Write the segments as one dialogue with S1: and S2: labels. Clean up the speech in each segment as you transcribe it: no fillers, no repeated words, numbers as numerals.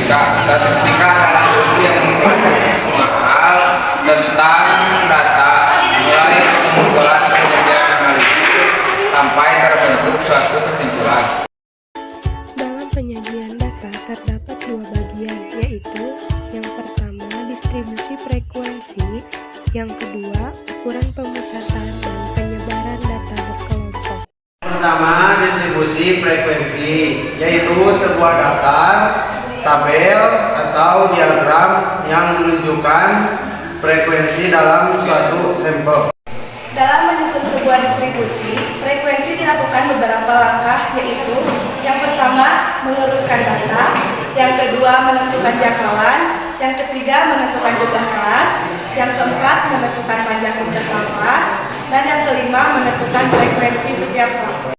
S1: statistika. Statistika adalah ilmu yang mempelajari semua hal tentang data, mulai pengumpulan, penyajian, analisis, sampai terbentuk suatu kesimpulan.
S2: Dalam penyajian data terdapat dua bagian, yaitu yang pertama distribusi frekuensi, yang kedua ukuran pemusatan dan penyebaran data berkelompok.
S3: Pertama, distribusi frekuensi, yaitu sebuah daftar, tabel, atau diagram yang menunjukkan frekuensi dalam suatu sampel.
S4: Dalam menyusun sebuah distribusi, frekuensi dilakukan beberapa langkah, yaitu yang pertama, mengurutkan data, yang kedua, menentukan jangkauan, yang ketiga, menentukan jumlah kelas, yang keempat, menentukan panjang interval kelas, dan yang kelima, menentukan frekuensi setiap kelas.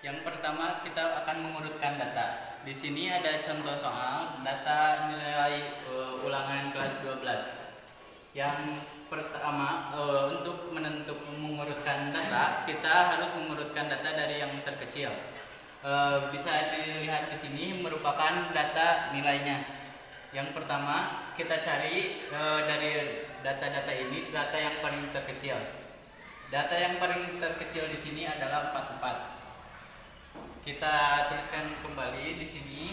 S5: Yang pertama, kita akan mengurutkan data. Di sini ada contoh soal data nilai ulangan kelas 12. Yang pertama, untuk mengurutkan data, kita harus mengurutkan data dari yang terkecil. Bisa dilihat di sini merupakan data nilainya. Yang pertama, kita cari dari data-data ini data yang paling terkecil. Data yang paling terkecil di sini adalah 44. Kita tuliskan kembali di sini.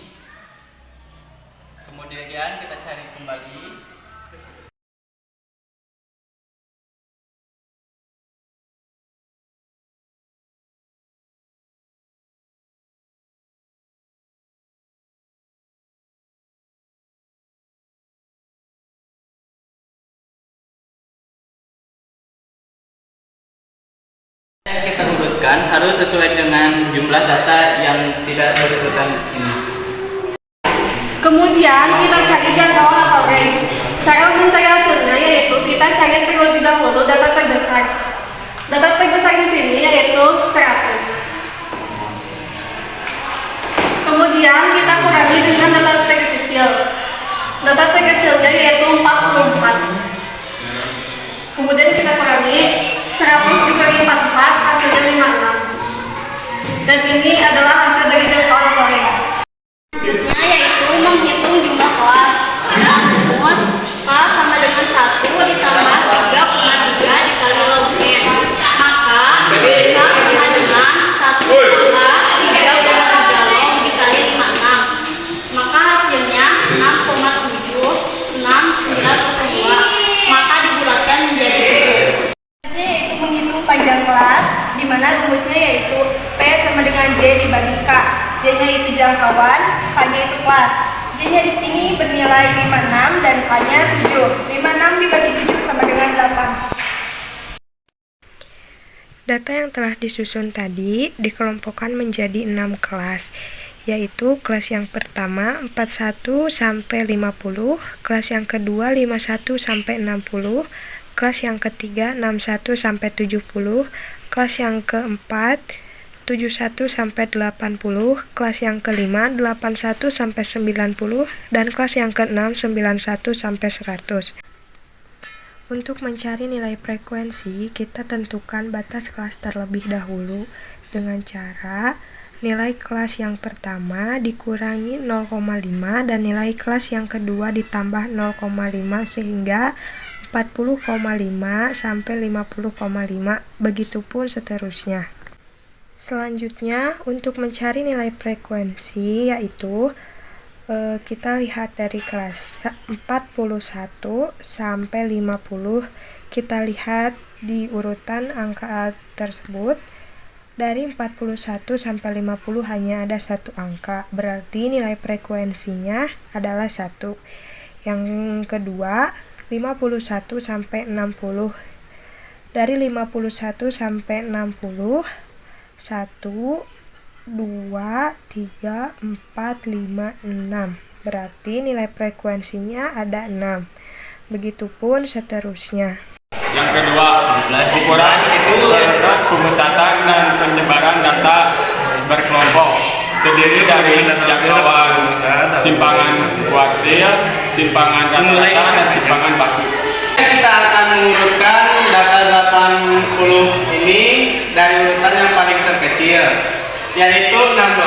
S5: Kemudian kita cari kembali. Yang kita urutkan harus sesuai dengan jumlah data yang tidak berurutan ini.
S6: Kemudian kita cari jangkauan atau range. Cara mencari hasilnya yaitu kita cari terlebih dahulu data terbesar. Data terbesar di sini yaitu 100. Kemudian kita kurangi dengan data terkecil. Data terkecilnya yaitu 44. Kemudian kita kurangi 100 dikali 44 hasilnya 56. Dan ini adalah hasil dari jangkauan atau range.
S7: Selanjutnya yaitu menghitung jumlah kelas. Rumus kelas sama dengan 1 ditambah 3,3 dikali log n. Maka kita sama dengan 1 tambah 3,3 log dikali 56. Maka hasilnya 6,76902. Maka dibulatkan menjadi 7.
S4: Yaitu menghitung panjang kelas, di mana rumusnya yaitu P sama dengan J dibagi K. J-nya itu jangkauan, K-nya itu kelas. J-nya di sini bernilai 56 dan K-nya 7. 56 dibagi 7 sama dengan 8.
S2: Data yang telah disusun tadi dikelompokkan menjadi 6 kelas, yaitu kelas yang pertama 41 sampai 50, kelas yang kedua 51 sampai 60, kelas yang ketiga 61 sampai 70, kelas yang keempat 71 sampai 80, kelas yang kelima 81 sampai 90, dan kelas yang keenam 91 sampai 100. Untuk mencari nilai frekuensi, kita tentukan batas kelas terlebih dahulu dengan cara nilai kelas yang pertama dikurangi 0,5 dan nilai kelas yang kedua ditambah 0,5 sehingga 40,5 sampai 50,5, begitupun seterusnya. Selanjutnya, untuk mencari nilai frekuensi yaitu kita lihat dari kelas 41 sampai 50, kita lihat di urutan angka tersebut. Dari 41 sampai 50 hanya ada satu angka, berarti nilai frekuensinya adalah 1. Yang kedua 51 sampai 60. Dari 51 sampai 60, 1, 2, 3, 4, 5, 6. Berarti nilai frekuensinya ada 6. Begitupun seterusnya.
S8: Yang kedua, ukuran pemusatan dan penyebaran data berkelompok terdiri dari jangkauan simpangan kuartil, simpangan rata-rata, dan simpangan baku.
S5: Kita akan mengurutkan data 80 ini dari urutan yang paling terkecil, yaitu 16,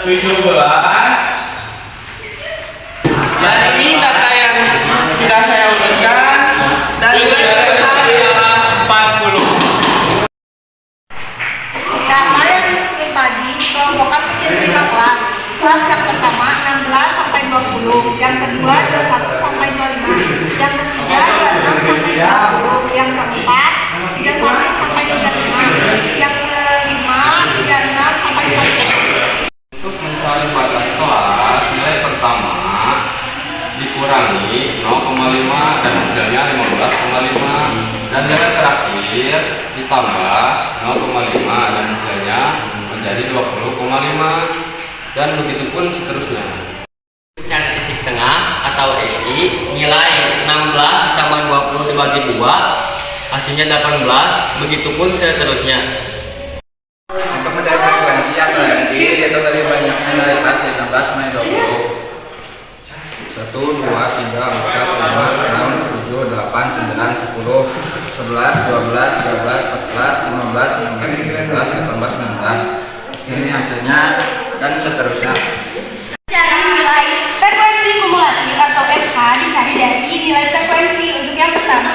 S1: 17. Dan ini data yang sudah saya urutkan dan besar 40.
S4: Data yang disusun tadi dikelompokkan menjadi 5 kelas. Kelas yang pertama 16 sampai 20, yang kedua 21 sampai 25, yang ketiga 26 sampai 30, yang keempat 31 sampai 35, yang kelima 36 sampai 40.
S1: Untuk mencari batas kelas, nilai pertama dikurangi 0,5 dan hasilnya 15,5, dan nilai terakhir ditambah 0,5 dan hasilnya menjadi 20,5, dan begitu pun seterusnya.
S5: Cari titik tengah atau SI, nilai 16 ditambah 20 dibagi 2, hasilnya 18, begitupun seterusnya.
S1: Untuk mencari frekuensi atau FI, yaitu dari banyaknya nilai kelas dari 16 sampai 20. 1, 2, 3, 4, 5, 6, 7, 8, 9, 10, 11, 12, 13, 14, 15, 16, 17, 18, 19. Ini hasilnya dan seterusnya.
S4: Cari nilai frekuensi kumulatif atau FH dicari dari nilai frekuensi. Untuk yang pertama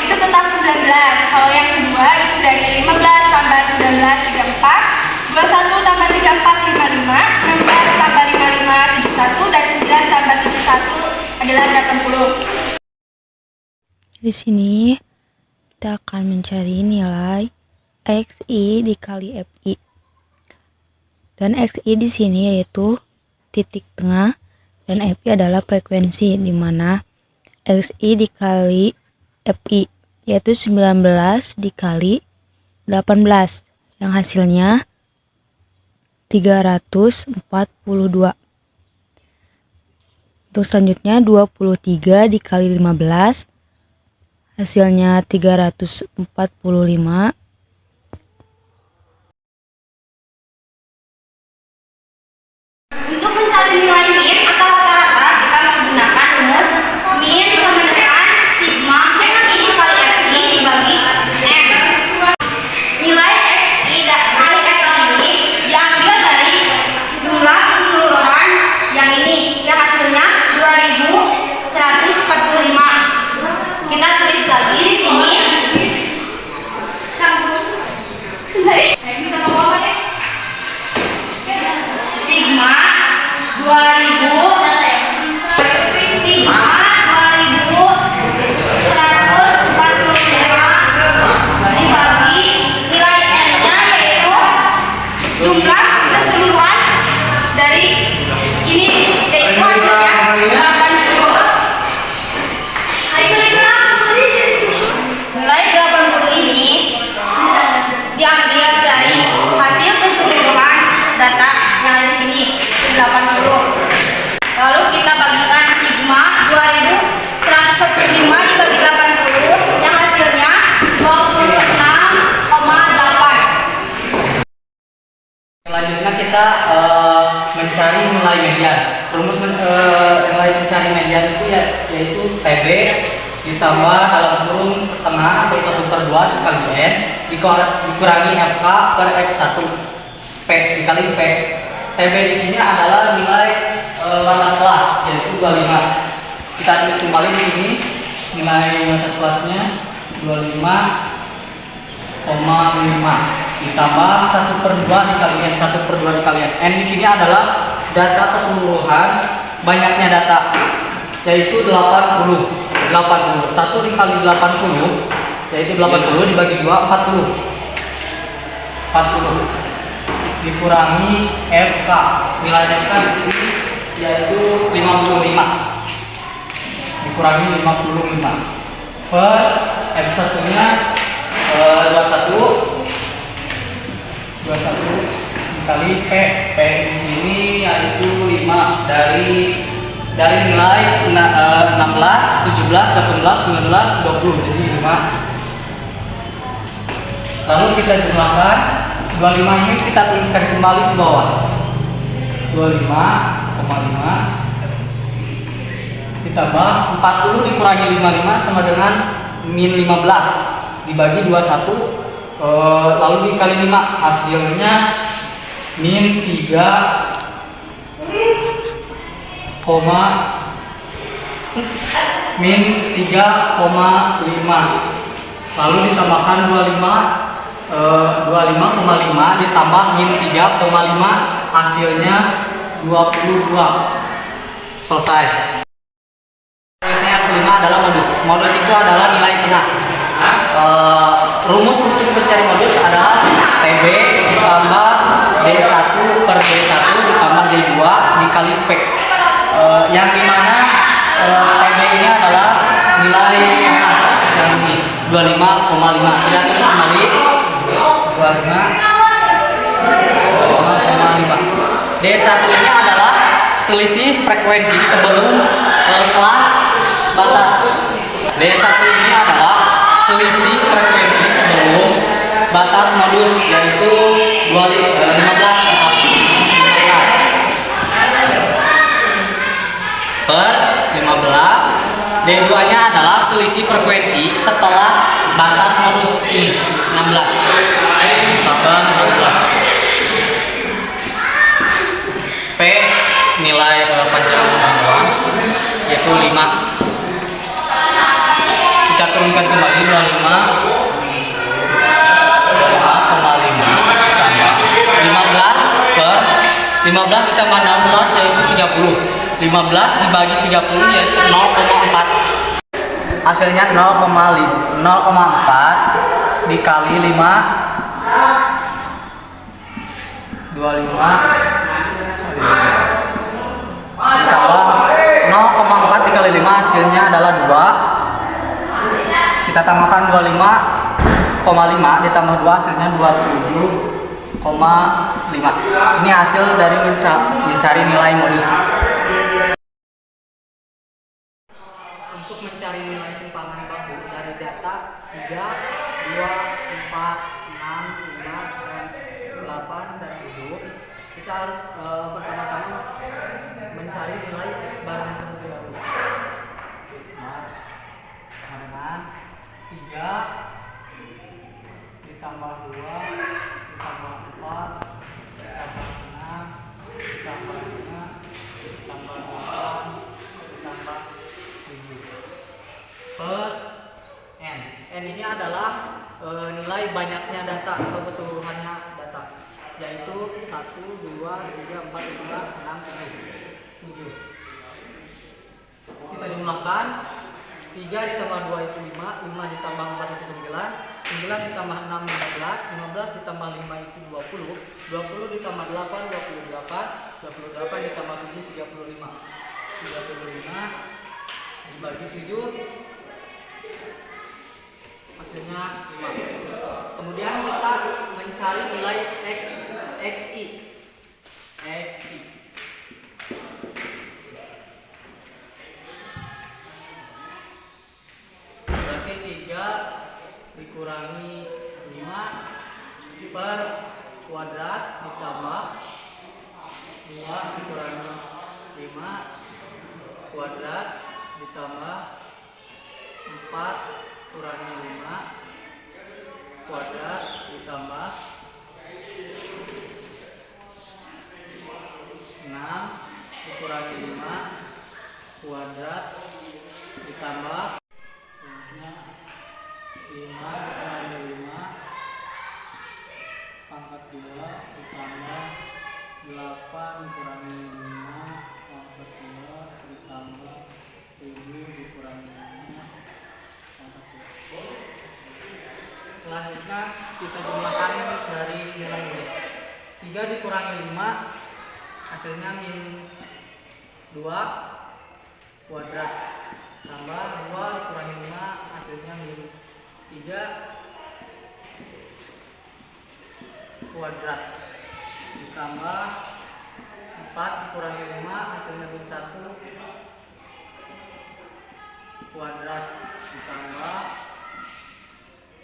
S4: itu tetap 19, kalau yang kedua itu dari 15 tambah 19 34, 21 tambah 34 55, 16 tambah 55 71, dan 9 tambah 71 adalah 80.
S9: Di sini kita akan mencari nilai XI dikali FI. Dan XI di sini yaitu titik tengah dan FI adalah frekuensi, di mana XI dikali FI yaitu 19 dikali 18 yang hasilnya 342. Untuk selanjutnya 23 dikali 15 hasilnya 345.
S7: Untuk mencari nilai min atau rata-rata, kita menggunakan rumus min sama dengan sigma XI dikali FI dibagi M. Nilai XI kali FI ini diambil dari jumlah keseluruhan yang ini, yang hasilnya 2145. Kita tulis lagi di sini. Sigma 2000 Sigma 2145 dibagi nilai N-nya yaitu jumlah keseluruhan dari ini, yaitu hasilnya 80. Nilai 80 ini diambil dari hasil keseluruhan data yang ada di sini 80. Lalu kita bagikan sigma 2145 dibagi 80 yang hasilnya 26,8.
S5: Selanjutnya kita mencari nilai median. Rumus nilai mencari median itu yaitu TB ditambah dalam kurung setengah atau 1/2 dikali N dikurangi FK per F1 P dikali P. TB di sini adalah nilai batas kelas yaitu 25. Kita tulis kembali di sini nilai batas kelasnya 25,5 ditambah 1/2 dikali N, 1/2 dikali N. N di sini adalah data keseluruhan banyaknya data yaitu 80. 1 dikali 80 yaitu 80 dibagi 2 40 dikurangi FK. Nilai FK di sini yaitu 55 dikurangi 55 per F1 nya 21 dikali P. P di sini yaitu 5 dari nilai 16, 17, 18, 19, 20, jadi 5. Lalu kita jumlahkan 25 ini, kita tuliskan kembali ke bawah 25,5 ditambah 40 dikurangi 55 sama dengan min 15 dibagi 21 lalu dikali 5 hasilnya min 3,5. min 3,5, lalu ditambahkan 25,5 ditambah min 3,5 hasilnya 22. Selesai. Selanjutnya yang kelima adalah modus. Modus itu adalah nilai tengah. Rumus untuk mencari modus adalah TB ditambah D1 per D1 ditambah D2 dikali P. Yang dimana TB ini adalah nilai tengah yang ini 25,5. Kita tulis kembali 25,5. D1 ini adalah selisih frekuensi sebelum kelas batas. D1 ini adalah selisih frekuensi sebelum batas modus, yaitu 15 per 15. D2 nya adalah selisih frekuensi setelah batas modus ini 16 tambah 16. P nilai panjang bawah yaitu 5. Kita turunkan kembali 15 per 15 ditambah 16 yaitu 30. 15 dibagi 30 yaitu 0,4. Hasilnya 0,4 dikali 5 25 kali 5 ditambah 0,4 dikali 5 hasilnya adalah 2. Kita tambahkan 25,5 ditambah 2 hasilnya 27,5. Ini hasil dari mencari nilai modus. Untuk mencari nilai simpangan baku dari data 3, 2, 4, 6, 5, dan 8 dan 7, kita harus pertama-tama mencari nilai X barnya terlebih dahulu. X bar sama dengan 3 ditambah 2 ditambah 4 ditambah 6 ditambah 5 ditambah 8 ditambah 7 per N. N ini adalah nilai banyaknya data atau keseluruhannya data, yaitu 1, 2, 3, 4, 5, 6, 7. Kita jumlahkan. 3 ditambah 2 itu 5, 5 ditambah 4 itu 9, 9 ditambah 6 15, 15 ditambah 5 itu 20, 20 ditambah 8 28, 28 ditambah 7 35, 35 dibagi 7 hasilnya 5. Kemudian kita mencari nilai XI. Berarti 3 dikurangi 5 per kuadrat ditambah 2 dikurangi 5 kuadrat ditambah 4 kurangi 5 kuadrat ditambah 6 dikurangi 5 kuadrat ditambah 5 dikurangi 5 pangkat 2 ditambah 8 dikurangi 5 pangkat 2 ditambah 7 dikurangi 5 pangkat 2. Selanjutnya kita jumlahkan dari nilai ini. 3 dikurangi 5 hasilnya min 2 kuadrat tambah 2 dikurangi 5 hasilnya min 3 kuadrat ditambah 4 dikurangi 5 hasilnya min 1 kuadrat ditambah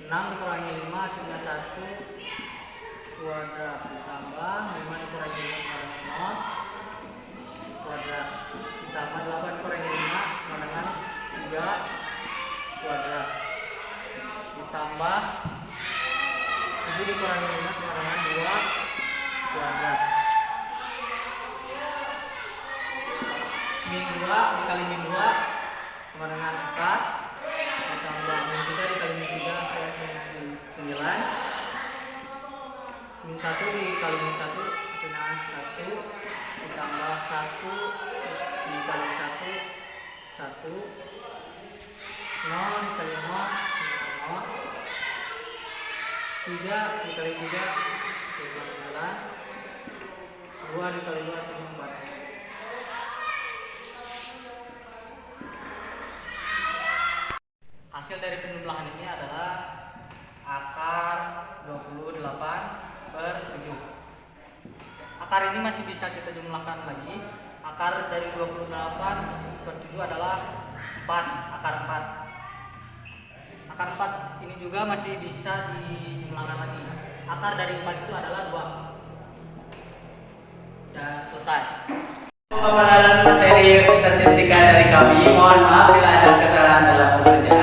S5: 6 dikurangi 5 hasilnya 1 kuadrat ditambah 5 dikurangi 5 sama dengan 0 kuadrat ditambah 8 dikurangi 5 sama dengan 3 kuadrat ditambah 7 dikurangi 5 sama dengan 2 kuadrat min 1 dikali min 1 hasilnya 1 ditambah 1 dikali 1 1 0 dikali 0 0 3 dikali 3 hasilnya 9 2 dikali 2 hasilnya 4. Hasil dari penjumlahan ini adalah akar 28 per 7. Akar ini masih bisa kita jumlahkan lagi. Akar dari 28 per 7 adalah 4, akar 4. Akar 4 ini juga masih bisa dijumlahkan lagi. Akar dari 4 itu adalah 2. Dan selesai. Pemaparan materi statistika dari kami. Mohon maaf bila ada kesalahan dalam pengertian.